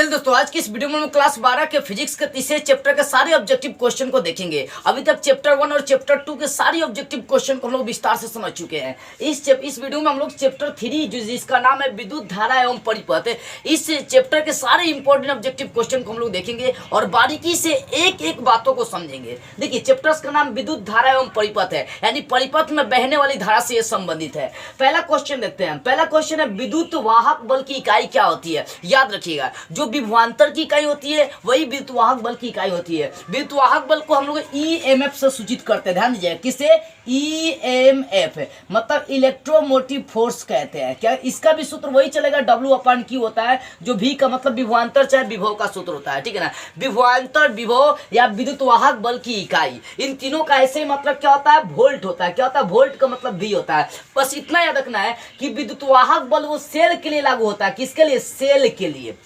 चलिए दोस्तों, आज की इस वीडियो में हम क्लास 12 के फिजिक्स के तीसरे चैप्टर के सारे ऑब्जेक्टिव क्वेश्चन को देखेंगे। अभी तक चैप्टर 1 और चैप्टर 2 के सारे ऑब्जेक्टिव क्वेश्चन को हम लोग विस्तार से समझ चुके हैं। इस वीडियो में हम लोग चैप्टर 3 जिसका नाम है विद्युत धारा एवं परिपथ, इस चैप्टर के सारे इंपॉर्टेंट ऑब्जेक्टिव क्वेश्चन को हम लोग देखेंगे और बारीकी से एक एक बातों को समझेंगे। देखिए, चैप्टर का नाम विद्युत धारा एवं परिपथ है, यानी परिपथ में बहने वाली धारा से यह संबंधित है। पहला क्वेश्चन देखते हैं। पहला क्वेश्चन है विद्युत वाहक बल की इकाई क्या होती है। याद रखिएगा, जो विभवांतर की इकाई होती है वही विद्युत वाहक बल की इकाई होती है। विद्युत वाहक बल को हम लोग ईएमएफ से सूचित करते हैं। ध्यान दीजिए, किसे? ईएमएफ मतलब इलेक्ट्रोमोटिव फोर्स कहते हैं। क्या इसका भी सूत्र वही चलेगा, W/Q होता है, जो V का मतलब विभवांतर चाहे विभव का सूत्र होता है, ठीक है ना। विभवांतर, विभव या विद्युत वाहक बल की इकाई, इन तीनों का ऐसे ही मतलब क्या होता है? वोल्ट होता है। क्या होता है? वोल्ट का मतलब V होता है। बस इतना याद रखना है कि विद्युत वाहक बल वो सेल के लिए लागू होता है। किसके लिए? सेल के लिए।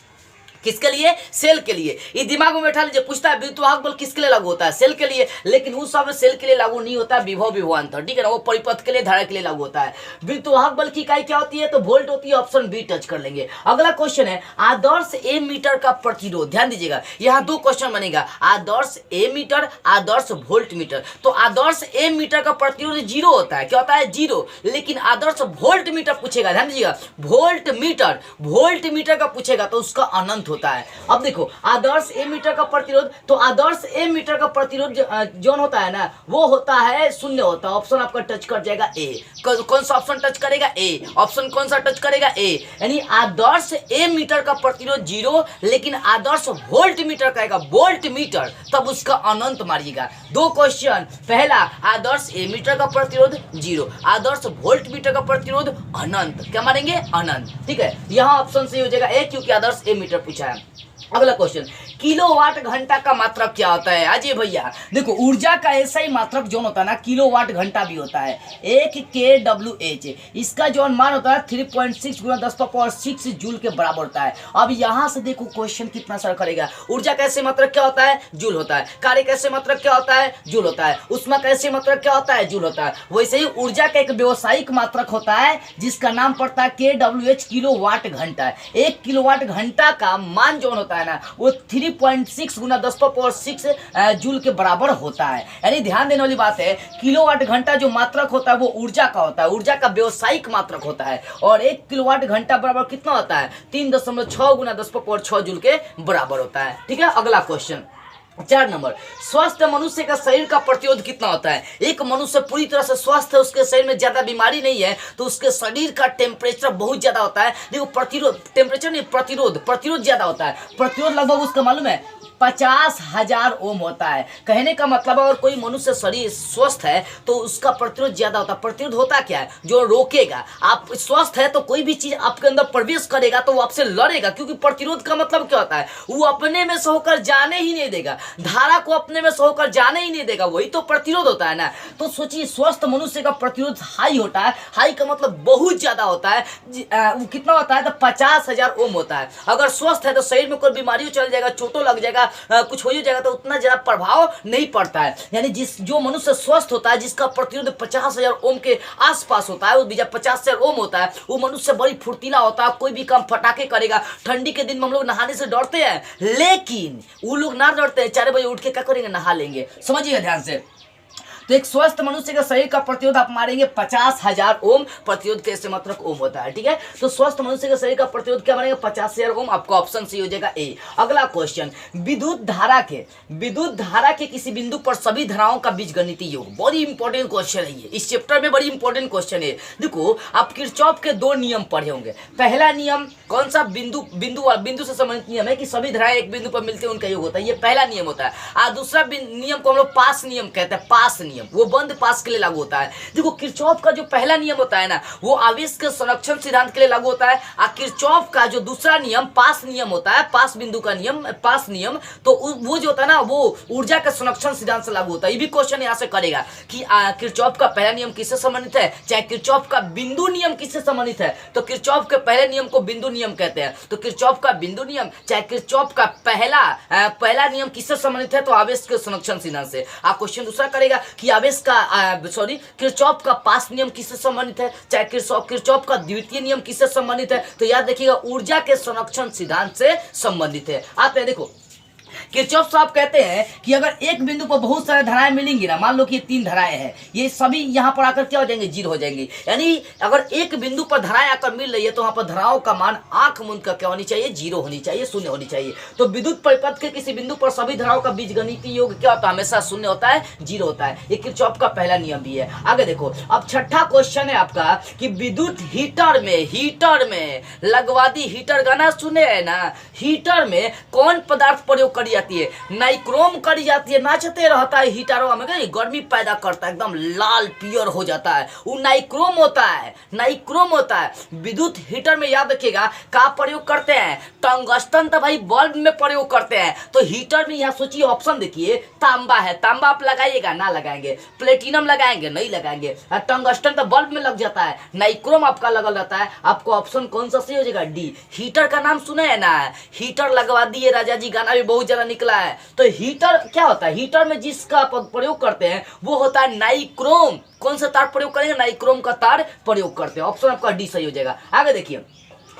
किसके लिए? सेल के लिए। ये दिमाग में बैठा लीजिए। पूछता है विद्युत वाहक बल किसके लिए लागू होता है? सेल के लिए। लेकिन उस समय सेल के लिए लागू नहीं होता है, विभव विभवांतर, ठीक है ना। वो परिपथ के लिए, धारा के लिए लागू होता है। विद्युत वाहक बल की इकाई क्या होती है? तो वोल्ट होती है। ऑप्शन बी टच कर लेंगे। अगला क्वेश्चन है आदर्श एमीटर का प्रतिरोध। ध्यान दीजिएगा, यहाँ दो क्वेश्चन बनेगा, आदर्श एमीटर, आदर्श वोल्ट मीटर। तो आदर्श एमीटर का प्रतिरोध 0 होता है। क्या होता है? 0। लेकिन आदर्श वोल्ट मीटर पूछेगा, ध्यान दीजिएगा, वोल्ट मीटर का पूछेगा तो उसका अनंत होता है। अब देखो, आदर्श एमीटर का प्रतिरोध, तो आदर्श एमीटर का प्रतिरोध जोन होता है ना, वो होता है 0 होता है। ऑप्शन आपका टच कर जाएगा ए। कौन सा ऑप्शन टच करेगा? ए। ऑप्शन कौन सा टच करेगा? ए। यानी आदर्श एमीटर का प्रतिरोध 0, लेकिन आदर्श वोल्ट मीटर कहेगा, वोल्ट मीटर, तब उसका अनंत मारिएगा। दो क्वेश्चन, पहला आदर्श एमीटर का प्रतिरोध 0, आदर्श वोल्ट मीटर का प्रतिरोध अनंत। क्या मारेंगे? अनंत, ठीक है। यहाँ ऑप्शन सही हो जाएगा ए, क्योंकि आदर्श एमीटर पूछा है। अगला क्वेश्चन, किलोवाट घंटा का मात्रक क्या होता है? अजय भैया देखो, ऊर्जा का ऐसा ही मात्रक जोन होता है ना, किलोवाट घंटा भी होता है। 1 kWh, इसका जोन मान होता है 3.6 × 10⁻6 जूल के बराबर होता है। अब यहाँ से देखो क्वेश्चन कितना सारा करेगा। ऊर्जा कैसे मात्रक क्या होता है? जूल होता है। कार्य कैसे मात्रक क्या होता है? जूल होता है। उष्मा कैसे मात्रक क्या होता है? जूल होता है। वैसे ही ऊर्जा का एक व्यवसायिक मात्रक होता है जिसका नाम पड़ता है kWh, किलोवाट घंटा। 1 किलोवाट घंटा का मान जोन होता है ना, वो 3.6 × 10⁻6 जूल के बराबर होता है। यानी ध्यान देने वाली बात है, किलोवाट घंटा जो मात्रक होता है वो ऊर्जा का होता है, ऊर्जा का व्यवसायिक मात्रक होता है। और 1 किलोवाट घंटा बराबर कितना होता है? 3.6 × 10⁻6 जूल के बराबर होता है, ठीक है। अगला क्वेश्चन 4 नंबर, स्वस्थ मनुष्य का शरीर का प्रतिरोध कितना होता है? एक मनुष्य पूरी तरह से स्वस्थ है, उसके शरीर में ज्यादा बीमारी नहीं है, तो उसके शरीर का टेम्परेचर बहुत ज्यादा होता है। देखो, प्रतिरोध, टेम्परेचर नहीं, प्रतिरोध ज्यादा होता है। प्रतिरोध लगभग उसका मालूम है 50,000 ओम होता है। कहने का मतलब, अगर कोई मनुष्य शरीर स्वस्थ है तो उसका प्रतिरोध ज्यादा होता है। प्रतिरोध होता क्या है? जो रोकेगा। आप स्वस्थ है तो कोई भी चीज आपके अंदर प्रवेश करेगा तो वो आपसे लड़ेगा, क्योंकि प्रतिरोध का मतलब क्या होता है? वो अपने में से होकर जाने ही नहीं देगा, धारा को अपने में से होकर जाने ही नहीं देगा, वही तो प्रतिरोध होता है ना। तो सोचिए, स्वस्थ मनुष्य का प्रतिरोध हाई होता है। हाई का मतलब बहुत ज्यादा होता है। वो कितना होता है? तो 50,000 ओम होता है। अगर स्वस्थ है तो शरीर में कोई बीमारी चल जाएगा, चोटों लग जाएगा, कुछ हो जाएगा, तो उतना ज्यादा प्रभाव नहीं पड़ता है। यानी जो मनुष्य स्वस्थ होता है, जिसका प्रतिरोध 50,000 ओम के आसपास होता है, वो 50,000 ओम होता है, वो मनुष्य बड़ी फुर्तीला होता है, कोई भी काम फटाके करेगा। ठंडी के दिन में हम लोग नहाने से डरते हैं, लेकिन वो लोग ना डरते हैं, 4 बजे उठ के क्या करेंगे? नहा लेंगे। समझिएगा ध्यान से। तो एक स्वस्थ मनुष्य का शरीर का प्रतिरोध आप मारेंगे 50,000 ओम। प्रतिरोध कैसे मात्रक ओम होता है, ठीक है। तो स्वस्थ मनुष्य का शरीर का प्रतिरोध क्या मारेंगे? 50,000 ओम। आपका ऑप्शन सी हो जाएगा ए। अगला क्वेश्चन, विद्युत धारा के किसी बिंदु पर सभी धाराओं का बीजगणितीय योग। बड़ी इंपॉर्टेंट क्वेश्चन है ये, इस चैप्टर में बड़ी इंपॉर्टेंट क्वेश्चन है। देखो, आप किरचॉफ के 2 नियम पढ़े होंगे। पहला नियम कौन सा? बिंदु से संबंधित नियम है कि सभी धाराएं एक बिंदु पर मिलते हैं, उनका योग होता है। ये पहला नियम होता है। और दूसरा नियम को हम लोग पास नियम कहते हैं। पास नियम वो बंद पास के लिए लागू होता है। देखो, किरचॉफ का जो पहला नियम होता है ना, वो आवेश के संरक्षण सिद्धांत के लिए लागू होता है। और किरचॉफ का जो दूसरा नियम पास नियम होता है, पास बिंदु का नियम, पास नियम, तो वो जो होता है ना, वो ऊर्जा के संरक्षण सिद्धांत से लागू होता है। ये भी क्वेश्चन यहाँ से करेगा कि किरचॉफ का पहला नियम किससे संबंधित है, चाहे किरचॉफ का बिंदु नियम किससे संबंधित है। तो किरचॉफ के पहले नियम को बिंदु नियम कहते हैं। तो किरचॉफ का बिंदु नियम चाहे किरचॉफ का पहला नियम किससे संबंधित है? तो आवेश के संरक्षण सिद्धांत से। क्वेश्चन दूसरा करेगा कि कियाबेस का किरचॉफ का पास नियम किससे संबंधित है, चाहे किरचॉफ का द्वितीय नियम किससे संबंधित है, तो याद देखिएगा ऊर्जा के संरक्षण सिद्धांत से संबंधित है। आते हैं देखो, किरचॉफ साहब कहते हैं कि अगर एक बिंदु पर बहुत सारे धाराएं मिलेंगी ना, मान लो कि ये 3 धाराएं हैं, ये सभी यहाँ पर आकर क्या हो जाएंगे, 0 हो जाएंगी। यानी अगर एक बिंदु पर धाराएं आकर मिल रही है तो वहां पर धाराओं का मान आंख मूंद कर क्या होनी चाहिए, 0 होनी चाहिए, 0 होनी चाहिए। तो विद्युत परिपथ के किसी बिंदु पर सभी धाराओं का बीजगणितीय योग क्या होता है, हमेशा 0 होता है, 0 होता है। ये किरचॉफ का पहला नियम भी है। आगे देखो, अब छठा क्वेश्चन है आपका कि विद्युत हीटर में लगवा दी, हीटर गाना सुने है ना, हीटर में कौन पदार्थ प्रयोग करी जाती है, नाइक्रोम करी जाती है। नाचते रहता है हीटरों में, गर्मी पैदा करता है, एकदम लाल पियर हो जाता है, वो नाइक्रोम होता है, नाइक्रोम होता है। विद्युत हीटर में याद रखिएगा का प्रयोग करते हैं, टंगस्टन तो भाई बल्ब में प्रयोग करते हैं। तो हीटर में यहाँ सोचिए ऑप्शन देखिए, तांबा है, तांबा आप लगाइएगा, ना लगाएंगे, प्लेटिनम लगाएंगे, नहीं लगाएंगे, टंगस्टन तो बल्ब में लग जाता है, नाइक्रोम आपका लगल रहता है। आपको ऑप्शन कौन सा सही हो जाएगा, डी। हीटर का नाम सुने है ना, हीटर लगवा दिए राजा जी, गाना भी बहुत ज्यादा निकला है। तो हीटर क्या होता है, हीटर में जिसका प्रयोग करते हैं वो होता है नाइक्रोम। कौन सा तार प्रयोग करेंगे, नाइक्रोम का तार प्रयोग करते हैं। ऑप्शन आपका डी सही हो जाएगा। आगे देखिए,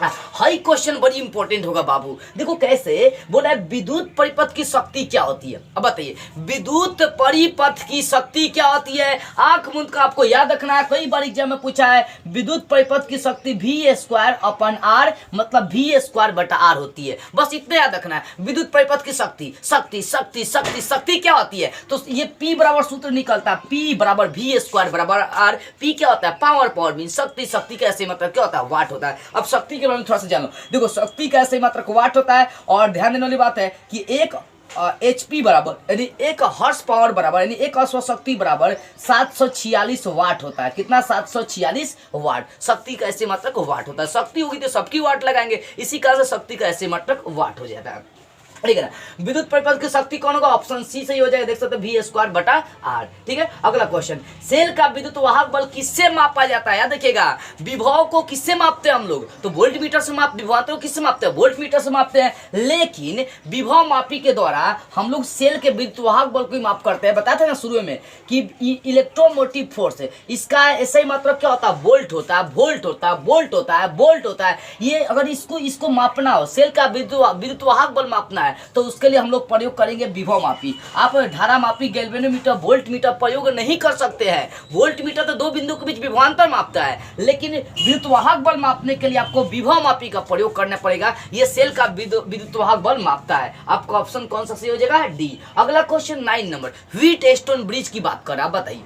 हाई क्वेश्चन बड़ी इंपॉर्टेंट होगा बाबू। देखो कैसे बोला है, विद्युत परिपथ की शक्ति क्या होती है। अब बताइए, विद्युत परिपथ की शक्ति क्या होती है, आंख मूंद का आपको याद रखना है, कई बार एग्जाम में पूछा है। विद्युत परिपथ की शक्ति V² मतलब V² होती है, बस इतना याद रखना है। विद्युत परिपथ की शक्ति शक्ति शक्ति शक्ति शक्ति क्या होती है, तो ये P बराबर सूत्र निकलता है, P बराबर V² P क्या होता है, पावर मीन शक्ति, शक्ति का ऐसे मतलब क्या होता है, वाट होता है। अब शक्ति में थोड़ा सा जान लो। देखो शक्ति का ऐसे मात्रक वाट होता है, और ध्यान देने वाली बात है कि एक HP बराबर यानी 1 हॉर्स पावर बराबर यानी 1 अश्वशक्ति बराबर 746 वाट होता है। कितना, 746 वाट। शक्ति का ऐसे मात्रक वाट होता है। शक्ति होगी तो सबकी वाट लगाएंगे, इसी कारण से शक्ति का ऐसे मात्रक वाट हो जाता है, ठीक है ना। विद्युत परिपथ की शक्ति कौन होगा, ऑप्शन सी सही हो जाएगा, देख सकते हैं V²/R। ठीक है, अगला क्वेश्चन, सेल का विद्युत वाहक बल किससे मापा जाता है। याद देखिएगा, विभव को किससे मापते हैं हम लोग, तो वोल्ट मीटर से मापते, विभवांतर को किससे मापते हैं, वोल्ट मीटर से मापते हैं। लेकिन विभव मापी के द्वारा हम लोग सेल के विद्युत वाहक बल को माप करते हैं। बताते हैं ना शुरू में कि इलेक्ट्रोमोटिव फोर्स, इसका ऐसा ही मतलब क्या होता है, वोल्ट होता है, वोल्ट होता है, वोल्ट होता है, वोल्ट होता है। ये अगर इसको मापना हो, सेल का विद्युत वाहक बल मापना है, तो उसके लिए हम लोग प्रयोग करेंगे विभव मापी। आप धारा मापी, गैल्वेनोमीटर, वोल्ट मीटर प्रयोग नहीं कर सकते हैं। वोल्ट मीटर तो 2 बिंदु के बीच विभवांतर मापता है, लेकिन विद्युत वाहक बल मापने के लिए आपको विभव मापी का प्रयोग करना पड़ेगा। ये सेल का विद्युत वाहक बल मापता है। आपका ऑप्शन कौन सा सही हो जाएगा, डी। अगला क्वेश्चन 9 नंबर, व्हीटस्टोन ब्रिज की बात करें, आप बताइए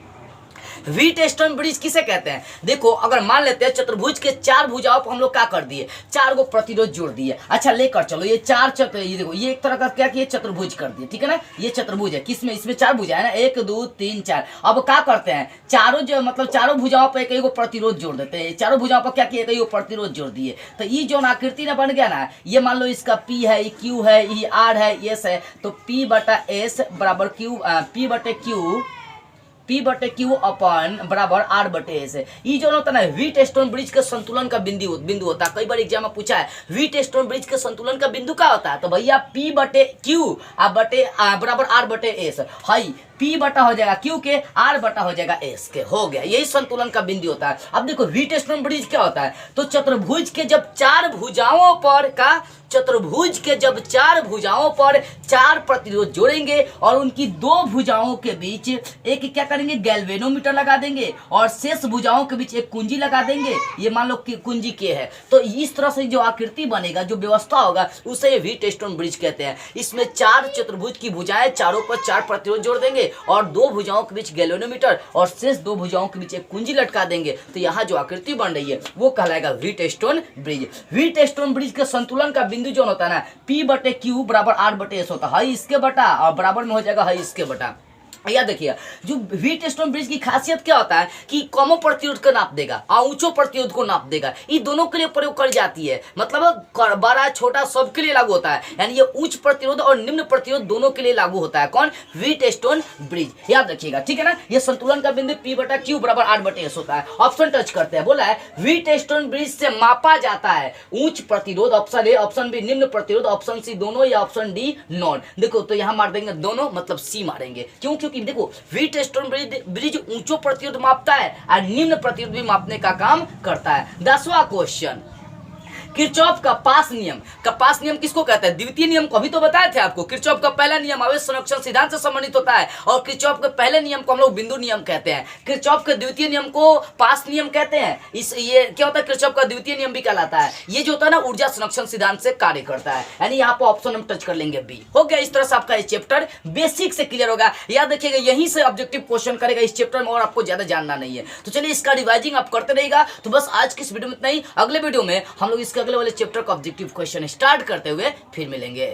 व्हीटस्टोन ब्रिज किसे कहते हैं। देखो अगर मान लेते हैं चतुर्भुज के 4 भुजाओं पर हम लोग क्या कर दिए, 4 गो प्रतिरोध जोड़ दिए। अच्छा लेकर चलो, ये 4 ये देखो, ये एक तरह का क्या किए, चतुर्भुज कर दिए, ठीक है ना। ये चतुर्भुज है, किसमें, इसमें 4 भुजा है ना, 1 2 3 4। अब क्या करते हैं, चारों जो मतलब चारों भुजाओं पर एक प्रतिरोध जोड़ देते हैं। चारों भुजाओं पर क्या किए, एक प्रतिरोध जोड़ दिए। तो ये जो आकृति ना बन गया ना, ये मान लो इसका P है, ये Q है, ये R है, S है, तो P/S बराबर Q, P/Q अपन बराबर R/S है। ये जो होता है ना, व्हीटस्टोन ब्रिज के संतुलन का बिंदु होता है। कई बार एग्जाम में पूछा है व्हीटस्टोन ब्रिज के संतुलन का बिंदु क्या होता है, तो भैया P/Q बराबर R/S। हाई P बटा हो जाएगा Q के, R बटा हो जाएगा S के, हो गया। यही संतुलन का बिंदु होता है। अब देखो व्हीटस्टोन ब्रिज क्या होता है, तो चतुर्भुज के जब 4 भुजाओं पर का, चतुर्भुज के जब 4 भुजाओं पर 4 प्रतिरोध जोड़ेंगे और उनकी 2 भुजाओं के बीच एक क्या करेंगे, गैल्वेनोमीटर लगा देंगे, और शेष भुजाओं के बीच एक कुंजी लगा देंगे। ये मान लो कि कुंजी के है, तो इस तरह से जो आकृति बनेगा, जो व्यवस्था होगा, उसे व्हीटस्टोन ब्रिज कहते हैं। इसमें 4 चतुर्भुज की भुजाएं, चारों पर 4 प्रतिरोध जोड़ देंगे और 2 भुजाओं के बीच गैल्वेनोमीटर और शेष 2 भुजाओं के बीच एक कुंजी लटका देंगे। तो यहाँ जो आकृति बन रही है वो कहलाएगा व्हीटस्टोन ब्रिज। व्हीटस्टोन ब्रिज के संतुलन का बिंदु जो होता है ना, P/Q बराबर R/S होता है। हाई इसके बटा और बराबर में हो जाएगा हाई इसके बटा। याद देखिए, जो व्हीटस्टोन ब्रिज की खासियत क्या होता है कि कमो प्रतिरोध को नाप देगा और ऊंचो प्रतिरोध को नाप देगा। ये दोनों के लिए प्रयोग कर जाती है, मतलब बड़ा छोटा सबके लिए लागू होता है। यानी ये उच्च प्रतिरोध और निम्न प्रतिरोध दोनों के लिए लागू होता है। कौन, व्हीटस्टोन ब्रिज। याद रखिएगा, ठीक है ना। ये संतुलन का बिंदु P/Q बराबर R/S होता है। ऑप्शन टच करते हैं, बोला है व्हीटस्टोन ब्रिज से मापा जाता है उच्च प्रतिरोध, ऑप्शन ए, ऑप्शन बी निम्न प्रतिरोध, ऑप्शन सी दोनों, या ऑप्शन डी नॉन। देखो तो यहाँ मार देंगे दोनों, मतलब सी मारेंगे। क्यों, क्योंकि देखो व्हीट स्टोन ब्रिज ऊंचों प्रतिरोध मापता है और निम्न प्रतिरोध भी मापने का काम करता है। 10वां क्वेश्चन, किरचॉफ का पास नियम किसको कहते हैं? द्वितीय नियम को अभी तो बताए थे आपको। किरचॉफ का पहला नियम आवेश संरक्षण सिद्धांत से संबंधित होता है और किरचॉफ के पहले नियम को हम लोग बिंदु नियम कहते हैं। किरचॉफ के द्वितीय नियम को पास नियम कहते हैं। ये क्या होता है? किरचॉफ का द्वितीय नियम भी कहलाता है। ये जो होता है ना ऊर्जा संरक्षण सिद्धांत से कार्य करता है। यानी यहाँ पर ऑप्शन हम टच कर लेंगे बी। हो गया, इस तरह से आपका ये चैप्टर बेसिक से क्लियर होगा। याद रखिएगा यहीं से ऑब्जेक्टिव क्वेश्चन करेगा इस चैप्टर में और आपको ज्यादा जानना नहीं है। तो चलिए इसका रिवाइजिंग आप करते रहेगा। तो बस आज की इस वीडियो में इतना ही। अगले वीडियो में हम लोग इसके अगले वाले चैप्टर का ऑब्जेक्टिव क्वेश्चन स्टार्ट करते हुए फिर मिलेंगे।